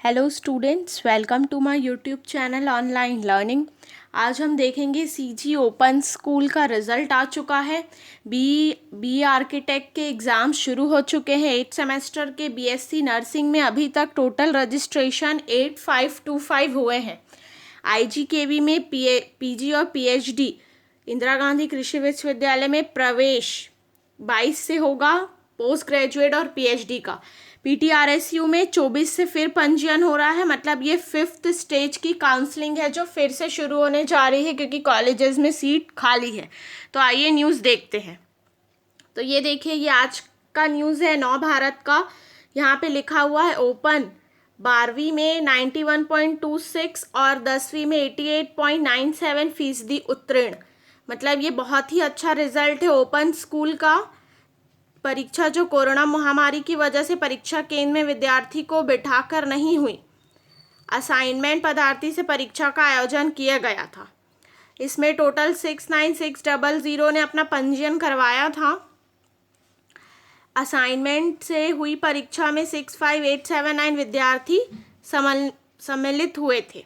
Hello students, welcome to my YouTube channel online learning. आज हम देखेंगे सीजी ओपन स्कूल का रिज़ल्ट आ चुका है। बी आर्किटेक्ट के एग्ज़ाम शुरू हो चुके हैं। 8 सेमेस्टर के बीएससी नर्सिंग में अभी तक टोटल रजिस्ट्रेशन 8525 हुए हैं। आईजीकेवी में पीजी और पीएचडी इंदिरा गांधी कृषि विश्वविद्यालय में प्रवेश 22 से होगा, पोस्ट ग्रेजुएट और पीएचडी का। पीटीआरएसयू में 24 से फिर पंजीयन हो रहा है, मतलब ये 5th स्टेज की काउंसलिंग है जो फिर से शुरू होने जा रही है क्योंकि कॉलेजेस में सीट खाली है। तो आइए न्यूज़ देखते हैं। तो ये देखिए, ये आज का न्यूज़ है नव भारत का। यहाँ पे लिखा हुआ है ओपन 12वीं में 91.26 और 10वीं में 88.97% उत्तीर्ण। मतलब ये बहुत ही अच्छा रिजल्ट है ओपन स्कूल का। परीक्षा जो कोरोना महामारी की वजह से परीक्षा केंद्र में विद्यार्थी को बिठाकर नहीं हुई, असाइनमेंट पद्धति से परीक्षा का आयोजन किया गया था। इसमें टोटल 69600 ने अपना पंजीयन करवाया था। असाइनमेंट से हुई परीक्षा में 65879 विद्यार्थी सम्मिलित हुए थे।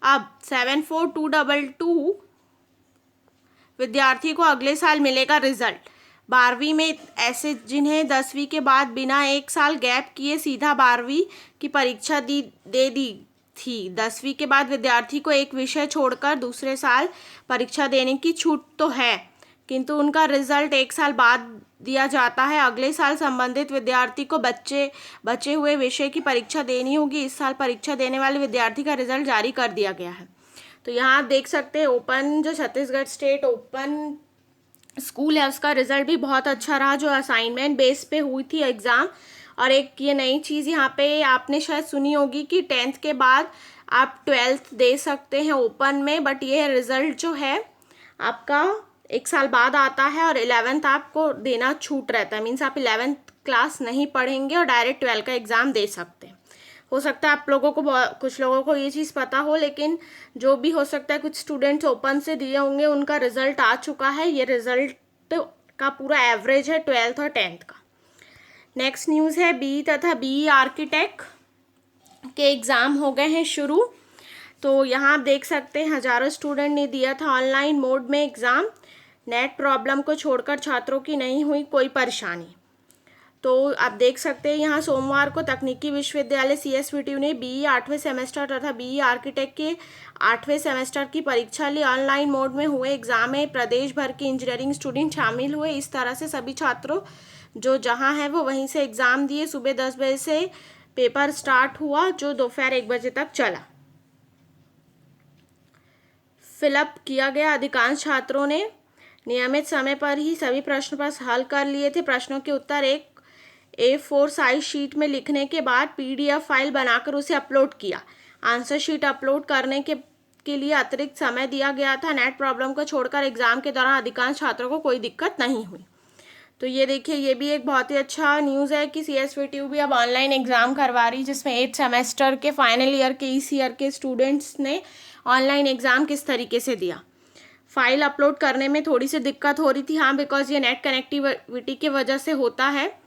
अब 74222 विद्यार्थी को अगले साल मिलेगा रिजल्ट। 12वीं में ऐसे जिन्हें 10वीं के बाद बिना एक साल गैप किए सीधा 12वीं की परीक्षा दे दी थी। 10वीं के बाद विद्यार्थी को एक विषय छोड़कर दूसरे साल परीक्षा देने की छूट तो है, किंतु उनका रिजल्ट एक साल बाद दिया जाता है। अगले साल संबंधित विद्यार्थी को बचे हुए विषय की परीक्षा देनी होगी। इस साल परीक्षा देने वाले विद्यार्थी का रिजल्ट जारी कर दिया गया है। तो यहाँ आप देख सकते हैं ओपन जो छत्तीसगढ़ स्टेट ओपन स्कूल है उसका रिजल्ट भी बहुत अच्छा रहा, जो असाइनमेंट बेस पे हुई थी एग्ज़ाम। और एक ये नई चीज़ यहाँ पे आपने शायद सुनी होगी कि 10th के बाद आप 12th दे सकते हैं ओपन में, बट ये रिज़ल्ट जो है आपका एक साल बाद आता है और 11th आपको देना छूट रहता है। मीन्स आप 11th क्लास नहीं पढ़ेंगे और डायरेक्ट 12th का एग्ज़ाम दे सकते हैं। हो सकता है आप लोगों को कुछ लोगों को ये चीज़ पता हो, लेकिन जो भी हो सकता है कुछ स्टूडेंट्स ओपन से दिए होंगे उनका रिजल्ट आ चुका है। ये रिजल्ट का पूरा एवरेज है 12th और 10th का। नेक्स्ट न्यूज़ है बी तथा बी आर्किटेक्ट के एग्ज़ाम हो गए हैं शुरू। तो यहाँ आप देख सकते हैं हज़ारों स्टूडेंट ने दिया था ऑनलाइन मोड में एग्ज़ाम। नेट प्रॉब्लम को छोड़कर छात्रों की नहीं हुई कोई परेशानी। तो आप देख सकते हैं यहाँ सोमवार को तकनीकी विश्वविद्यालय CSVTU ने BE 8वें सेमेस्टर तथा BE आर्किटेक्ट के 8वें सेमेस्टर की परीक्षा ली। ऑनलाइन मोड में हुए एग्जाम में प्रदेश भर के इंजीनियरिंग स्टूडेंट शामिल हुए। इस तरह से सभी छात्रों जो जहाँ हैं वो वहीं से एग्ज़ाम दिए। सुबह 10 बजे से पेपर स्टार्ट हुआ जो दोपहर 1 बजे तक चला। फिलअप किया गया। अधिकांश छात्रों ने नियमित समय पर ही सभी प्रश्न पत्र हल कर लिए थे। प्रश्नों के उत्तर एक A4 साइज शीट में लिखने के बाद PDF फाइल बनाकर उसे अपलोड किया। आंसर शीट अपलोड करने के लिए अतिरिक्त समय दिया गया था। नेट प्रॉब्लम को छोड़कर एग्जाम के दौरान अधिकांश छात्रों को कोई दिक्कत नहीं हुई। तो ये देखिए, ये भी एक बहुत ही अच्छा न्यूज़ है कि CSVTU भी अब ऑनलाइन एग्ज़ाम करवा रही, जिसमें 8 सेमेस्टर के फाइनल ईयर के इस ईयर के स्टूडेंट्स ने ऑनलाइन एग्ज़ाम किस तरीके से दिया। फाइल अपलोड करने में थोड़ी सी दिक्कत हो रही थी, हाँ, बिकॉज ये नेट कनेक्टिविटी की वजह से होता है।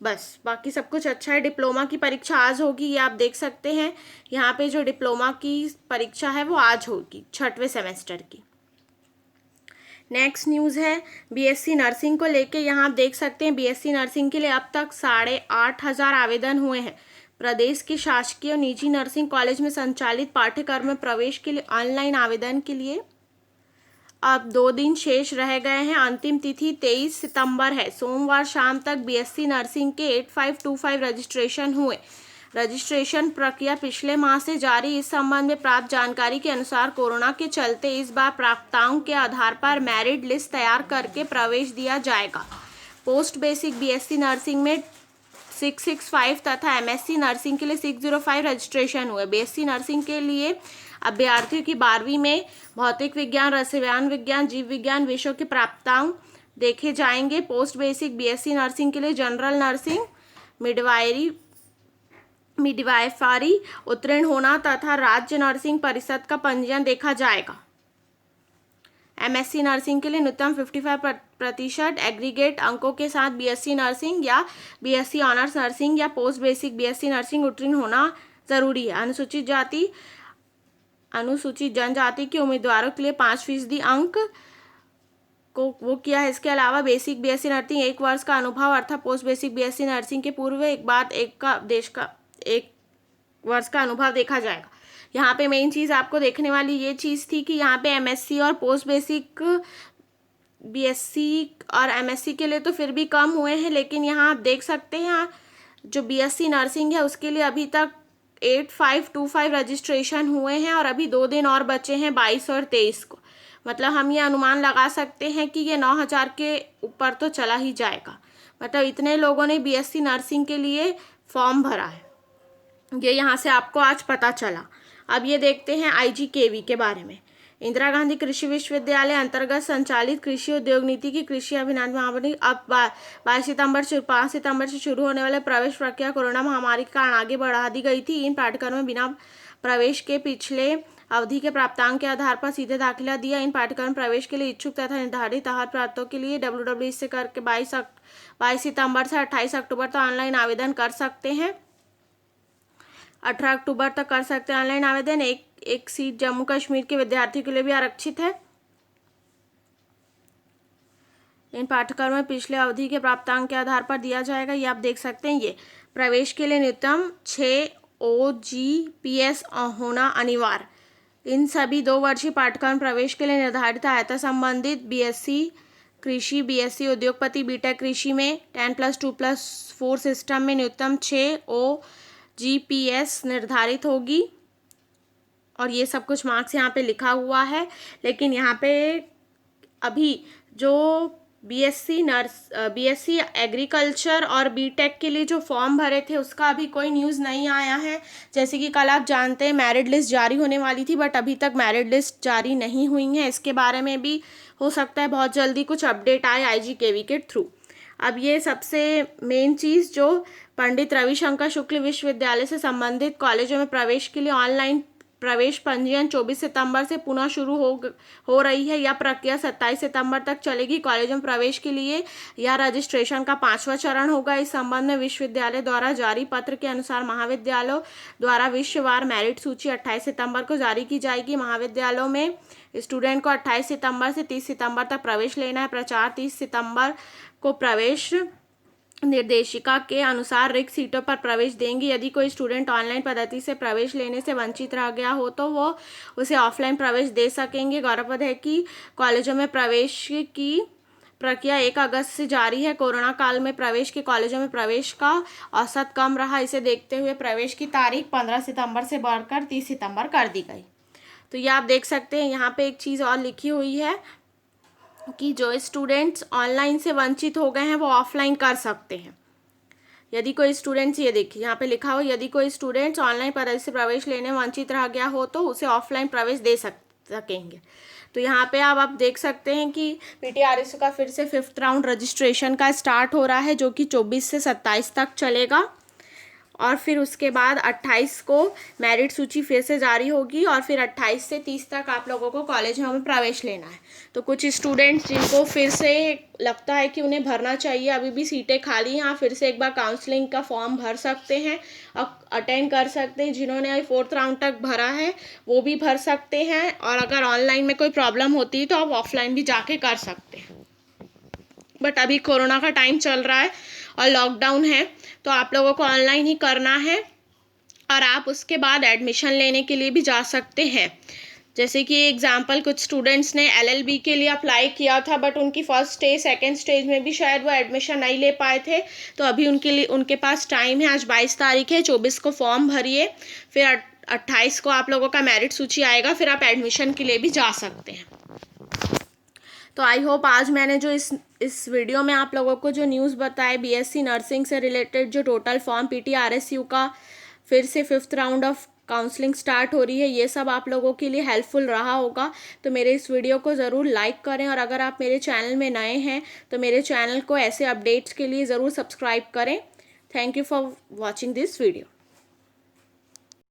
बस बाकी सब कुछ अच्छा है। डिप्लोमा की परीक्षा आज होगी, ये आप देख सकते हैं। यहाँ पे जो डिप्लोमा की परीक्षा है वो आज होगी 6वें सेमेस्टर की। नेक्स्ट न्यूज़ है BSc नर्सिंग को लेके। यहाँ आप देख सकते हैं BSc नर्सिंग के लिए अब तक 8,500 आवेदन हुए हैं। प्रदेश के शासकीय और निजी नर्सिंग कॉलेज में संचालित पाठ्यक्रम में प्रवेश के लिए ऑनलाइन आवेदन के लिए अब 2 दिन शेष रह गए हैं। अंतिम तिथि 23 सितंबर है। सोमवार शाम तक BSc नर्सिंग के 8525 रजिस्ट्रेशन हुए। रजिस्ट्रेशन प्रक्रिया पिछले माह से जारी। इस संबंध में प्राप्त जानकारी के अनुसार कोरोना के चलते इस बार प्राप्ताओं के आधार पर मेरिट लिस्ट तैयार करके प्रवेश दिया जाएगा। पोस्ट बेसिक BSc नर्सिंग में 665 तथा MSc नर्सिंग के लिए 605 रजिस्ट्रेशन हुए। BSc नर्सिंग के लिए अभ्यर्थियों की 12वीं में भौतिक विज्ञान, रसायन विज्ञान, जीव विज्ञान विषयों के प्राप्तांक देखे जाएंगे। पोस्ट बेसिक BSc नर्सिंग के लिए जनरल नर्सिंग, मिडवाइफरी उत्तीर्ण होना तथा राज्य नर्सिंग परिषद का पंजीयन देखा जाएगा। MSc नर्सिंग के लिए न्यूनतम 55% एग्रीगेट अंकों के साथ BSc नर्सिंग या BSc ऑनर्स नर्सिंग या पोस्ट बेसिक BSc नर्सिंग उत्तीर्ण होना ज़रूरी है। अनुसूचित जनजाति के उम्मीदवारों के लिए 5% अंक को वो किया है। इसके अलावा बेसिक बीएससी नर्सिंग 1 वर्ष का अनुभव अर्थात पोस्ट बेसिक बीएससी नर्सिंग के पूर्व एक वर्ष का अनुभव देखा जाएगा। यहाँ पे मेन चीज़ आपको देखने वाली ये चीज़ थी कि यहाँ पे एमएससी और पोस्ट बेसिक बीएससी और एमएससी के लिए तो फिर भी कम हुए हैं, लेकिन यहाँ आप देख सकते हैं यहाँ जो बीएससी नर्सिंग है उसके लिए अभी तक 8525 रजिस्ट्रेशन हुए हैं और अभी 2 दिन और बचे हैं 22 और 23 को। मतलब हम ये अनुमान लगा सकते हैं कि ये 9000 के ऊपर तो चला ही जाएगा। मतलब इतने लोगों ने बीएससी नर्सिंग के लिए फॉर्म भरा है, ये यहाँ से आपको आज पता चला। अब ये देखते हैं आईजीकेवी के बारे में। इंदिरा गांधी कृषि विश्वविद्यालय अंतर्गत संचालित कृषि उद्योग नीति की कृषि अभियान महामारी अब 5 सितंबर से शुरू होने वाले प्रवेश प्रक्रिया कोरोना महामारी के कारण आगे बढ़ा दी गई थी। इन पाठ्यक्रमों में बिना प्रवेश के पिछले अवधि के प्राप्तांक के आधार पर सीधे दाखिला दिया। इन पाठ्यक्रम प्रवेश के लिए इच्छुक तथा निर्धारित आहार प्राप्तों के लिए www से करके 22 सितंबर से 28 अक्टूबर तक ऑनलाइन आवेदन कर सकते हैं। 18 अक्टूबर तक कर सकते हैं ऑनलाइन आवेदन। एक सीट जम्मू कश्मीर के विद्यार्थियों के लिए भी आरक्षित है। इन पाठ्यक्रम में पिछले अवधि के प्राप्तांक के आधार पर दिया जाएगा। ये आप देख सकते हैं। ये प्रवेश के लिए न्यूनतम 6 OGPS होना अनिवार्य। इन सभी 2 वर्षीय पाठ्यक्रम प्रवेश के लिए निर्धारित आयता संबंधित बीएससी कृषि, बीएससी उद्योगपति, बीटेक कृषि में 10+2+4 सिस्टम में न्यूनतम 6 OGPS निर्धारित होगी और ये सब कुछ मार्क्स यहाँ पे लिखा हुआ है। लेकिन यहाँ पे अभी जो बीएससी एग्रीकल्चर और बीटेक के लिए जो फॉर्म भरे थे उसका अभी कोई न्यूज़ नहीं आया है। जैसे कि कल आप जानते हैं मेरिट लिस्ट जारी होने वाली थी, बट अभी तक मेरिट लिस्ट जारी नहीं हुई है। इसके बारे में भी हो सकता है बहुत जल्दी कुछ अपडेट आए आईजीकेवी के थ्रू। अब ये सबसे मेन चीज़ जो पंडित रविशंकर शुक्ल विश्वविद्यालय से संबंधित कॉलेजों में प्रवेश के लिए ऑनलाइन प्रवेश पंजीयन 24 सितंबर से पुनः शुरू हो रही है। यह प्रक्रिया 27 सितंबर तक चलेगी। कॉलेजों में प्रवेश के लिए यह रजिस्ट्रेशन का 5वां चरण होगा। इस संबंध में विश्वविद्यालय द्वारा जारी पत्र के अनुसार महाविद्यालयों द्वारा विश्ववार मेरिट सूची 28 सितंबर को जारी की जाएगी। महाविद्यालयों में स्टूडेंट को 28 सितंबर से 30 सितंबर तक प्रवेश लेना है। प्रचार 30 सितंबर को प्रवेश निर्देशिका के अनुसार रिक्त सीटों पर प्रवेश देंगी। यदि कोई स्टूडेंट ऑनलाइन पद्धति से प्रवेश लेने से वंचित रह गया हो तो वो उसे ऑफलाइन प्रवेश दे सकेंगे। गौरवप्रद है कि कॉलेजों में प्रवेश की प्रक्रिया 1 अगस्त से जारी है। कोरोना काल में कॉलेजों में प्रवेश का औसत कम रहा। इसे देखते हुए प्रवेश की तारीख 15 सितंबर से बढ़कर 30 सितंबर कर दी गई। तो ये आप देख सकते हैं। यहाँ पे एक चीज़ और लिखी हुई है कि जो स्टूडेंट्स ऑनलाइन से वंचित हो गए हैं वो ऑफलाइन कर सकते हैं। यदि कोई स्टूडेंट्स, ये देखिए यहाँ पे लिखा हो, यदि कोई स्टूडेंट्स ऑनलाइन पद्धति से प्रवेश लेने में वंचित रह गया हो तो उसे ऑफलाइन प्रवेश दे सकेंगे। तो यहाँ पे आप देख सकते हैं कि पीटीआरएसयू का फिर से 5th राउंड रजिस्ट्रेशन का स्टार्ट हो रहा है, जो कि 24 से 27 तक चलेगा और फिर उसके बाद 28 को मेरिट सूची फिर से जारी होगी और फिर 28 से 30 तक आप लोगों को कॉलेजों में प्रवेश लेना है। तो कुछ स्टूडेंट्स जिनको फिर से लगता है कि उन्हें भरना चाहिए, अभी भी सीटें खाली हैं, फिर से एक बार काउंसलिंग का फॉर्म भर सकते हैं और अटेंड कर सकते हैं। जिन्होंने 4th राउंड तक भरा है वो भी भर सकते हैं और अगर ऑनलाइन में कोई प्रॉब्लम होती है तो आप ऑफलाइन भी जाके कर सकते हैं। बट अभी कोरोना का टाइम चल रहा है और लॉकडाउन है तो आप लोगों को ऑनलाइन ही करना है और आप उसके बाद एडमिशन लेने के लिए भी जा सकते हैं। जैसे कि एग्जांपल, कुछ स्टूडेंट्स ने LLB के लिए अप्लाई किया था बट उनकी 1st स्टेज 2nd स्टेज में भी शायद वो एडमिशन नहीं ले पाए थे, तो अभी उनके पास टाइम है। आज 22 तारीख है, 24 को फॉर्म भरिए, फिर 28 को आप लोगों का मेरिट सूची आएगा, फिर आप एडमिशन के लिए भी जा सकते हैं। तो आई होप आज मैंने जो इस वीडियो में आप लोगों को जो न्यूज़ बताए बीएससी नर्सिंग से रिलेटेड, जो टोटल फॉर्म पीटीआरएसयू का फिर से 5th round of counselling start हो रही है, ये सब आप लोगों के लिए हेल्पफुल रहा होगा। तो मेरे इस वीडियो को ज़रूर लाइक करें और अगर आप मेरे चैनल में नए हैं तो मेरे चैनल को ऐसे अपडेट्स के लिए ज़रूर सब्सक्राइब करें। Thank you for watching this video.